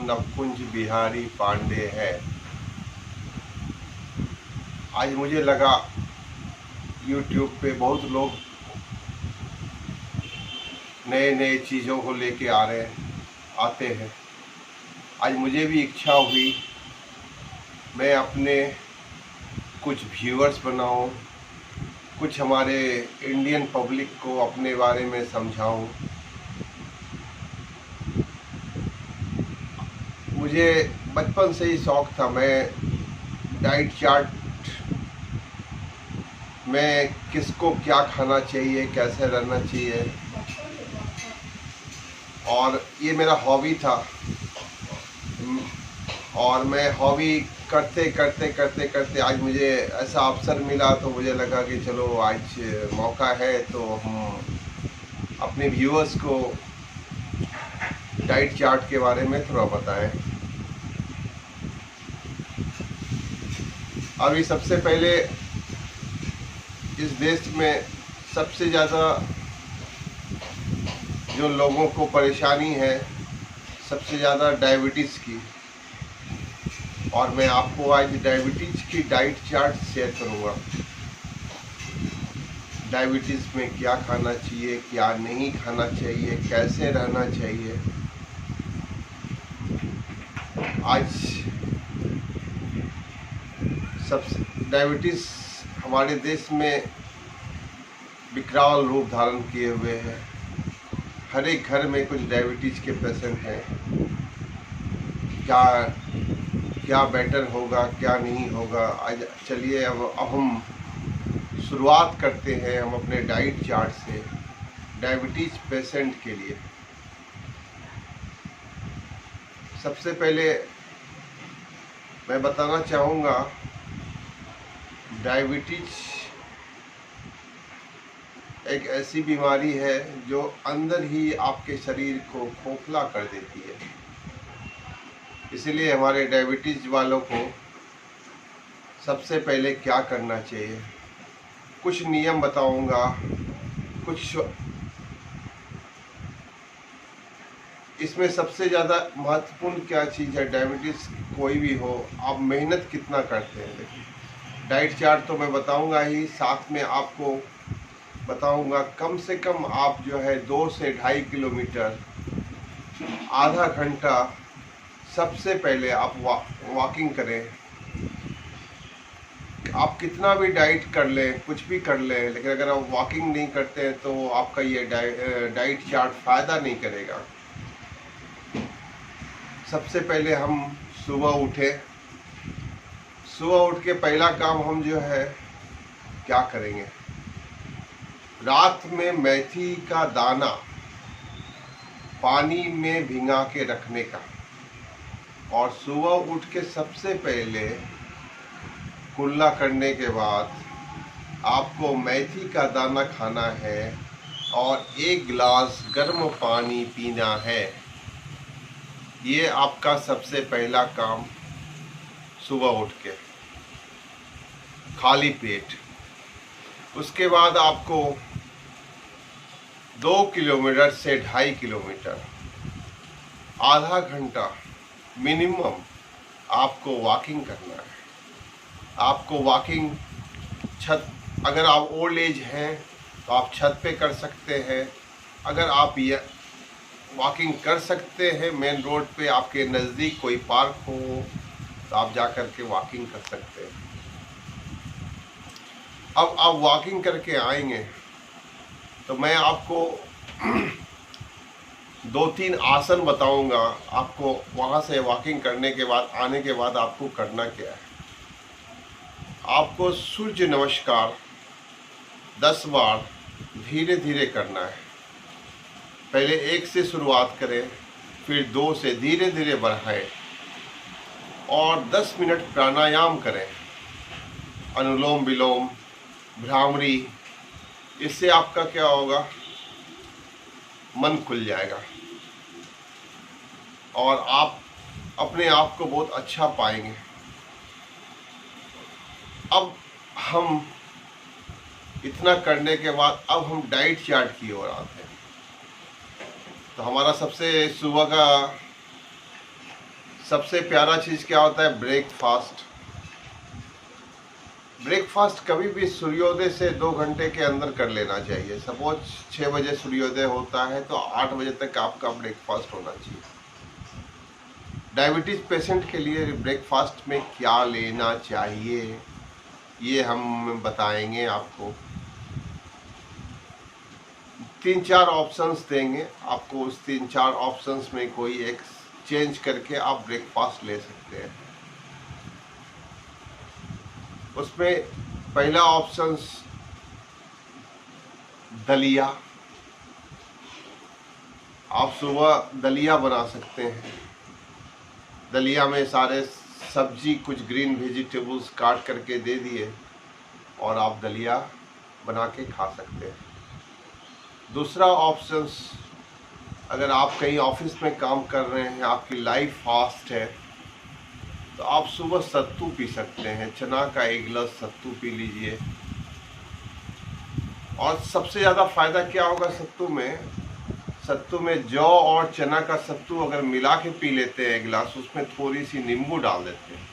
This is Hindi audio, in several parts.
नाम नवकुंज बिहारी पांडे है। आज मुझे लगा YouTube पे बहुत लोग नए नए चीज़ों को लेके आते हैं। आज मुझे भी इच्छा हुई मैं अपने कुछ व्यूअर्स बनाऊं, कुछ हमारे इंडियन पब्लिक को अपने बारे में समझाऊं। मुझे बचपन से ही शौक़ था, मैं डाइट चार्ट में किसको क्या खाना चाहिए, कैसे रहना चाहिए, और ये मेरा हॉबी था। और मैं हॉबी करते करते आज मुझे ऐसा अवसर मिला, तो मुझे लगा कि चलो आज मौका है तो हम अपने व्यूअर्स को डाइट चार्ट के बारे में थोड़ा बताएं। अभी सबसे पहले इस देश में सबसे ज़्यादा जो लोगों को परेशानी है, सबसे ज़्यादा डायबिटीज़ की, और मैं आपको आज डायबिटीज़ की डाइट चार्ट शेयर करूँगा। डायबिटीज़ में क्या खाना चाहिए, क्या नहीं खाना चाहिए, कैसे रहना चाहिए। आज सबसे डायबिटीज़ हमारे देश में विकराल रूप धारण किए हुए है। हर एक घर में कुछ डायबिटीज़ के पेशेंट हैं। क्या बेटर होगा, क्या नहीं होगा, आज चलिए अब हम शुरुआत करते हैं हम अपने डाइट चार्ट से डायबिटीज़ पेशेंट के लिए। सबसे पहले मैं बताना चाहूँगा, डायबिटीज़ एक ऐसी बीमारी है जो अंदर ही आपके शरीर को खोखला कर देती है। इसलिए हमारे डायबिटीज़ वालों को सबसे पहले क्या करना चाहिए, कुछ नियम बताऊंगा। कुछ इसमें सबसे ज़्यादा महत्वपूर्ण क्या चीज़ है, डायबिटीज़ कोई भी हो, आप मेहनत कितना करते हैं। देखिए, डाइट चार्ट तो मैं बताऊंगा ही, साथ में आपको बताऊंगा कम से कम आप जो है 2 से 2.5 किलोमीटर आधा घंटा सबसे पहले आप वॉकिंग करें। आप कितना भी डाइट कर लें, कुछ भी कर लें, लेकिन अगर आप वॉकिंग नहीं करते हैं तो आपका ये डाइट चार्ट फ़ायदा नहीं करेगा। सबसे पहले हम सुबह उठ के पहला काम हम जो है क्या करेंगे, रात में मेथी का दाना पानी में भिंगा के रखने का, और सुबह उठ के सबसे पहले कुल्ला करने के बाद आपको मेथी का दाना खाना है और 1 गिलास गर्म पानी पीना है। ये आपका सबसे पहला काम सुबह उठ के खाली पेट। उसके बाद आपको 2 किलोमीटर से 2.5 किलोमीटर आधा घंटा मिनिमम आपको वॉकिंग करना है। आपको वॉकिंग छत, अगर आप ओल्ड एज हैं तो आप छत पे कर सकते हैं। अगर आप ये वॉकिंग कर सकते हैं, मेन रोड पे आपके नज़दीक कोई पार्क हो तो आप जा कर के वॉकिंग कर सकते हैं। अब आप वॉकिंग करके आएंगे तो मैं आपको 2-3 आसन बताऊंगा। आपको वहाँ से वॉकिंग करने के बाद आने के बाद आपको करना क्या है, आपको सूर्य नमस्कार 10 बार धीरे धीरे करना है। पहले 1 से शुरुआत करें, फिर 2 से धीरे धीरे बढ़ाएं, और 10 मिनट प्राणायाम करें, अनुलोम विलोम, भ्रामरी। इससे आपका क्या होगा, मन खुल जाएगा और आप अपने आप को बहुत अच्छा पाएंगे। अब हम इतना करने के बाद अब हम डाइट चार्ट की ओर आते हैं। तो हमारा सबसे सुबह का सबसे प्यारा चीज़ क्या होता है? ब्रेकफास्ट। ब्रेकफास्ट कभी भी सूर्योदय से 2 घंटे के अंदर कर लेना चाहिए। सपोज 6 बजे सूर्योदय होता है तो 8 बजे तक आपका ब्रेकफास्ट होना चाहिए। डायबिटीज़ पेशेंट के लिए ब्रेकफास्ट में क्या लेना चाहिए ये हम बताएंगे आपको। 3-4 ऑप्शंस देंगे आपको, उस 3-4 ऑप्शंस में कोई एक चेंज करके आप ब्रेकफास्ट ले सकते हैं। उसमें पहला ऑप्शंस दलिया। आप सुबह दलिया बना सकते हैं। दलिया में सारे सब्जी, कुछ ग्रीन वेजिटेबल्स काट करके दे दिए और आप दलिया बना के खा सकते हैं। दूसरा ऑप्शंस, अगर आप कहीं ऑफिस में काम कर रहे हैं, आपकी लाइफ फास्ट है, तो आप सुबह सत्तू पी सकते हैं। चना का 1 गिलास सत्तू पी लीजिए। और सबसे ज़्यादा फ़ायदा क्या होगा सत्तू में? सत्तू में जौ और चना का सत्तू अगर मिला के पी लेते हैं 1 गिलास, उसमें थोड़ी सी नींबू डाल देते हैं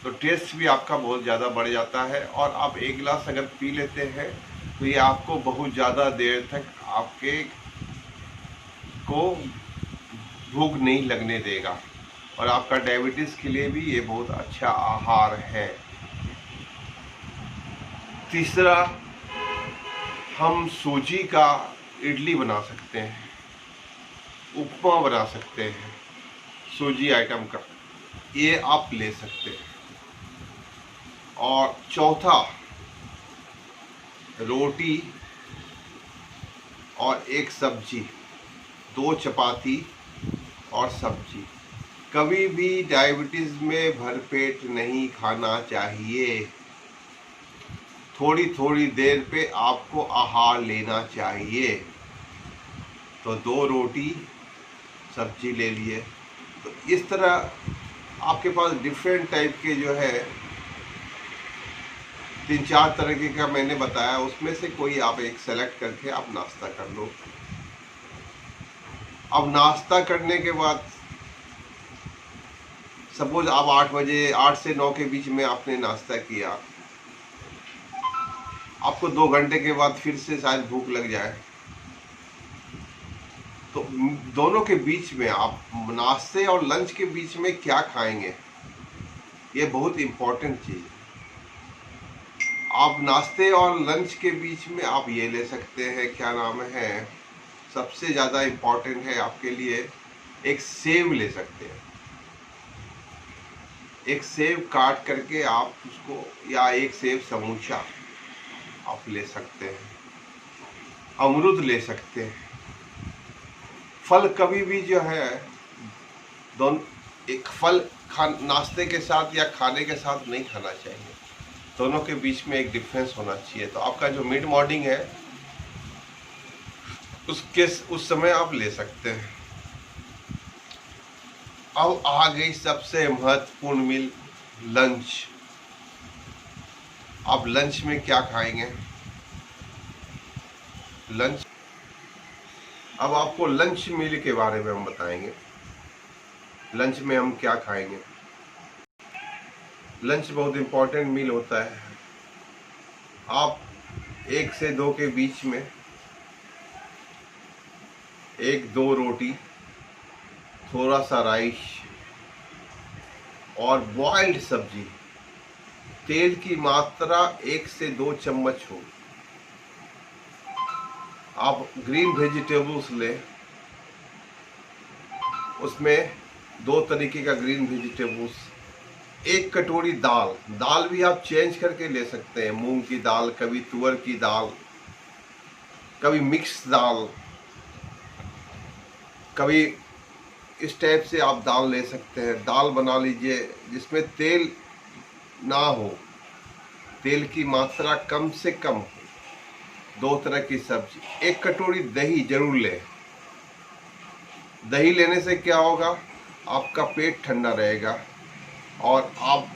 तो टेस्ट भी आपका बहुत ज़्यादा बढ़ जाता है। और आप 1 गिलास अगर पी लेते हैं तो ये आपको बहुत ज़्यादा देर तक आपके को भूख नहीं लगने देगा और आपका डायबिटीज़ के लिए भी ये बहुत अच्छा आहार है। तीसरा, हम सूजी का इडली बना सकते हैं, उपमा बना सकते हैं सूजी आइटम का, ये आप ले सकते हैं। और चौथा, रोटी और 1 सब्जी, 2 चपाती और सब्जी। कभी भी डायबिटीज़ में भरपेट नहीं खाना चाहिए। थोड़ी थोड़ी देर पे आपको आहार लेना चाहिए। तो 2 रोटी सब्जी ले लिए। तो इस तरह आपके पास डिफरेंट टाइप के जो है 3-4 तरीके का मैंने बताया, उसमें से कोई आप एक सेलेक्ट करके आप नाश्ता कर लो। अब नाश्ता करने के बाद सपोज आप 8 बजे, 8 से 9 के बीच में आपने नाश्ता किया, आपको 2 घंटे के बाद फिर से शायद भूख लग जाए, तो दोनों के बीच में आप नाश्ते और लंच के बीच में क्या खाएंगे, ये बहुत इम्पोर्टेंट चीज़ है। आप नाश्ते और लंच के बीच में आप ये ले सकते हैं, क्या नाम है, सबसे ज़्यादा इम्पोर्टेंट है आपके लिए, एक सेब ले सकते हैं। एक सेब काट करके आप उसको, या एक सेब समूचा आप ले सकते हैं। अमरूद ले सकते हैं। फल कभी भी जो है, एक फल नाश्ते के साथ या खाने के साथ नहीं खाना चाहिए। दोनों के बीच में एक डिफरेंस होना चाहिए। तो आपका जो मिड मॉर्निंग है उस समय आप ले सकते हैं। अब आ गई सबसे महत्वपूर्ण मील, लंच। आप लंच में क्या खाएंगे? लंच, अब आपको लंच मील के बारे में हम बताएंगे। लंच में हम क्या खाएंगे? लंच बहुत इम्पोर्टेंट मील होता है। आप 1 से 2 के बीच में 1-2 रोटी, थोड़ा सा राइस और बॉइल्ड सब्जी, तेल की मात्रा 1 से 2 चम्मच हो। आप ग्रीन वेजिटेबल्स लें, उसमें 2 तरीके का ग्रीन वेजिटेबल्स, 1 कटोरी दाल। दाल भी आप चेंज करके ले सकते हैं, मूंग की दाल, कभी तुअर की दाल, कभी मिक्स दाल, कभी इस टाइप से आप दाल ले सकते हैं। दाल बना लीजिए जिसमें तेल ना हो, तेल की मात्रा कम से कम हो। 2 तरह की सब्जी, 1 कटोरी दही जरूर लें। दही लेने से क्या होगा, आपका पेट ठंडा रहेगा। और आप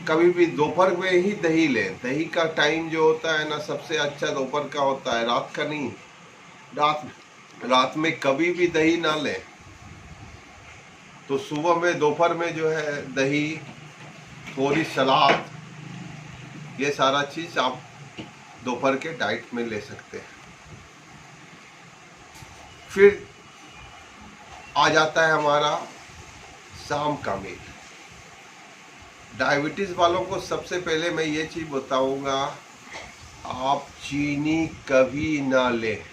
कभी भी दोपहर में ही दही लें। दही का टाइम जो होता है ना, सबसे अच्छा दोपहर का होता है, रात का नहीं। रात में कभी भी दही ना लें। तो सुबह में दोपहर में जो है दही, थोड़ी सलाद, ये सारा चीज़ आप दोपहर के डाइट में ले सकते हैं। फिर आ जाता है हमारा शाम का मील। डायबिटीज़ वालों को सबसे पहले मैं ये चीज़ बताऊंगा, आप चीनी कभी ना लें।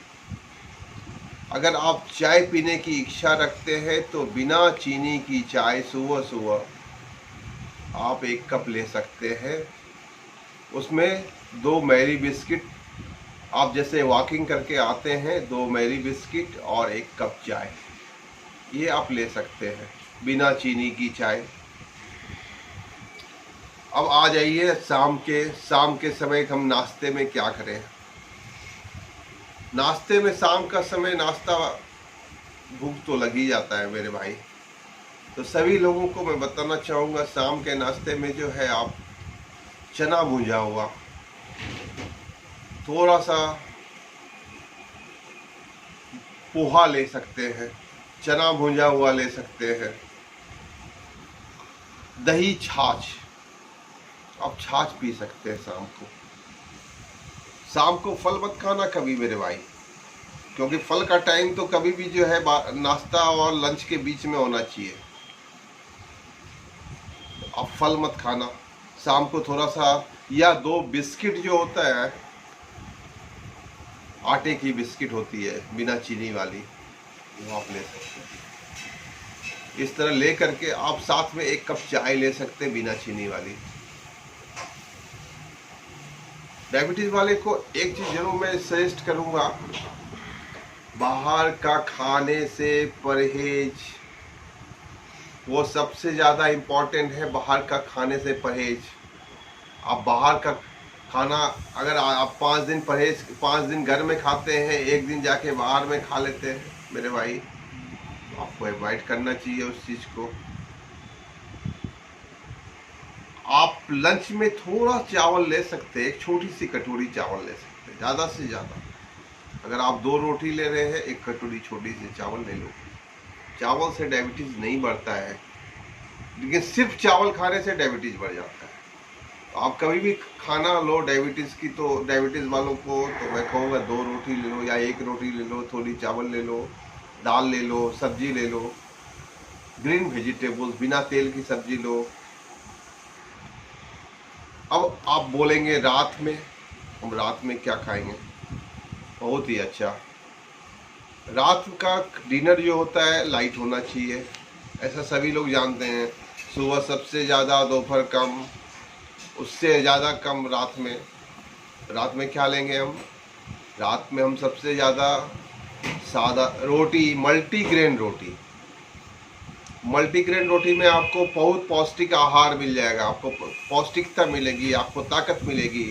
अगर आप चाय पीने की इच्छा रखते हैं तो बिना चीनी की चाय सुबह सुबह आप 1 कप ले सकते हैं। उसमें 2 मैरी बिस्किट, आप जैसे वॉकिंग करके आते हैं 2 मैरी बिस्किट और 1 कप चाय, ये आप ले सकते हैं बिना चीनी की चाय। अब आ जाइए शाम के समय हम नाश्ते में क्या करें। नाश्ते में शाम का समय नाश्ता, भूख तो लग ही जाता है मेरे भाई। तो सभी लोगों को मैं बताना चाहूँगा, शाम के नाश्ते में जो है आप चना भुजा हुआ, थोड़ा सा पोहा ले सकते हैं, चना भुजा हुआ ले सकते हैं, दही छाछ, आप छाछ पी सकते हैं शाम को। शाम को फल मत खाना कभी मेरे भाई, क्योंकि फल का टाइम तो कभी भी जो है नाश्ता और लंच के बीच में होना चाहिए। आप फल मत खाना शाम को, थोड़ा सा या 2 बिस्किट जो होता है, आटे की बिस्किट होती है बिना चीनी वाली, वो आप ले सकते हैं। इस तरह ले करके आप साथ में 1 कप चाय ले सकते हैं बिना चीनी वाली। डायबिटीज़ वाले को एक चीज़ जरूर मैं सजेस्ट करूँगा, बाहर का खाने से परहेज, वो सबसे ज़्यादा इम्पोर्टेंट है। बाहर का खाने से परहेज। आप बाहर का खाना अगर आप 5 दिन परहेज, 5 दिन घर में खाते हैं, 1 दिन जाके बाहर में खा लेते हैं मेरे भाई, आपको अवॉइड करना चाहिए उस चीज़ को। आप लंच में थोड़ा चावल ले सकते हैं, एक छोटी सी कटोरी चावल ले सकते हैं, ज़्यादा से ज़्यादा। अगर आप 2 रोटी ले रहे हैं, 1 कटोरी छोटी सी चावल ले लो। चावल से डायबिटीज़ नहीं बढ़ता है, लेकिन सिर्फ चावल खाने से डायबिटीज़ बढ़ जाता है। तो आप कभी भी खाना लो डायबिटीज़ की, तो डायबिटीज़ वालों को तो मैं कहूँगा 2 रोटी ले लो या 1 रोटी ले लो, थोड़ी चावल ले लो, दाल ले लो, सब्जी ले लो, ग्रीन वेजिटेबल्स, बिना तेल की सब्जी लो। अब आप बोलेंगे रात में, हम रात में क्या खाएंगे? बहुत ही अच्छा, रात का डिनर जो होता है लाइट होना चाहिए, ऐसा सभी लोग जानते हैं। सुबह सबसे ज़्यादा, दोपहर कम, उससे ज़्यादा कम रात में। रात में क्या लेंगे हम? रात में हम सबसे ज़्यादा सादा रोटी, मल्टीग्रेन रोटी। मल्टीग्रेन रोटी में आपको बहुत पौष्टिक आहार मिल जाएगा, आपको पौष्टिकता मिलेगी, आपको ताकत मिलेगी।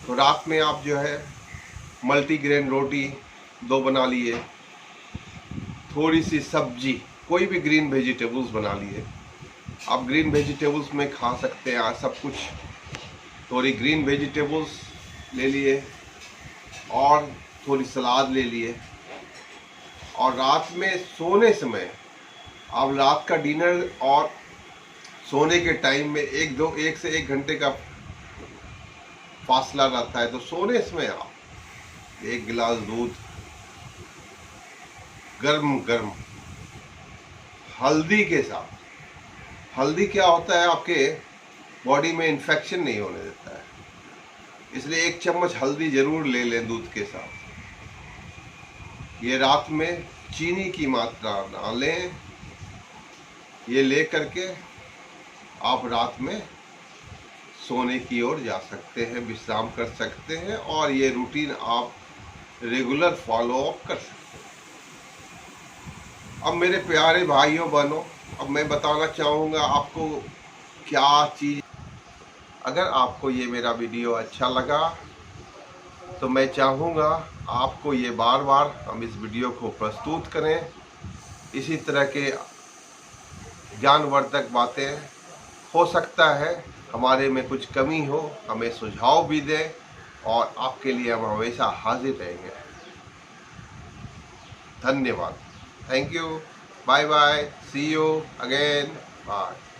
तो रात में आप जो है मल्टीग्रेन रोटी 2 बना लिए, थोड़ी सी सब्जी, कोई भी ग्रीन वेजिटेबल्स बना लिए। आप ग्रीन वेजिटेबल्स में खा सकते हैं सब कुछ। थोड़ी ग्रीन वेजिटेबल्स ले लिए और थोड़ी सलाद ले लिए। और रात में सोने समय आप रात का डिनर और सोने के टाइम में 1 से 1 घंटे का फासला रहता है, तो सोने समय आप 1 गिलास दूध गर्म गर्म हल्दी के साथ। हल्दी क्या होता है, आपके बॉडी में इन्फेक्शन नहीं होने देता है, इसलिए 1 चम्मच हल्दी जरूर ले लें दूध के साथ। ये रात में चीनी की मात्रा ना लें, ये ले करके आप रात में सोने की ओर जा सकते हैं, विश्राम कर सकते हैं, और ये रूटीन आप रेगुलर फॉलो अप कर सकते हैं। अब मेरे प्यारे भाइयों बहनों, अब मैं बताना चाहूँगा आपको क्या चीज़। अगर आपको ये मेरा वीडियो अच्छा लगा तो मैं चाहूँगा आपको ये बार बार हम इस वीडियो को प्रस्तुत करें। इसी तरह के ज्ञानवर्धक बातें, हो सकता है हमारे में कुछ कमी हो, हमें सुझाव भी दें, और आपके लिए हम हमेशा हाजिर रहेंगे। धन्यवाद। Thank you. Bye bye, see you again, bye.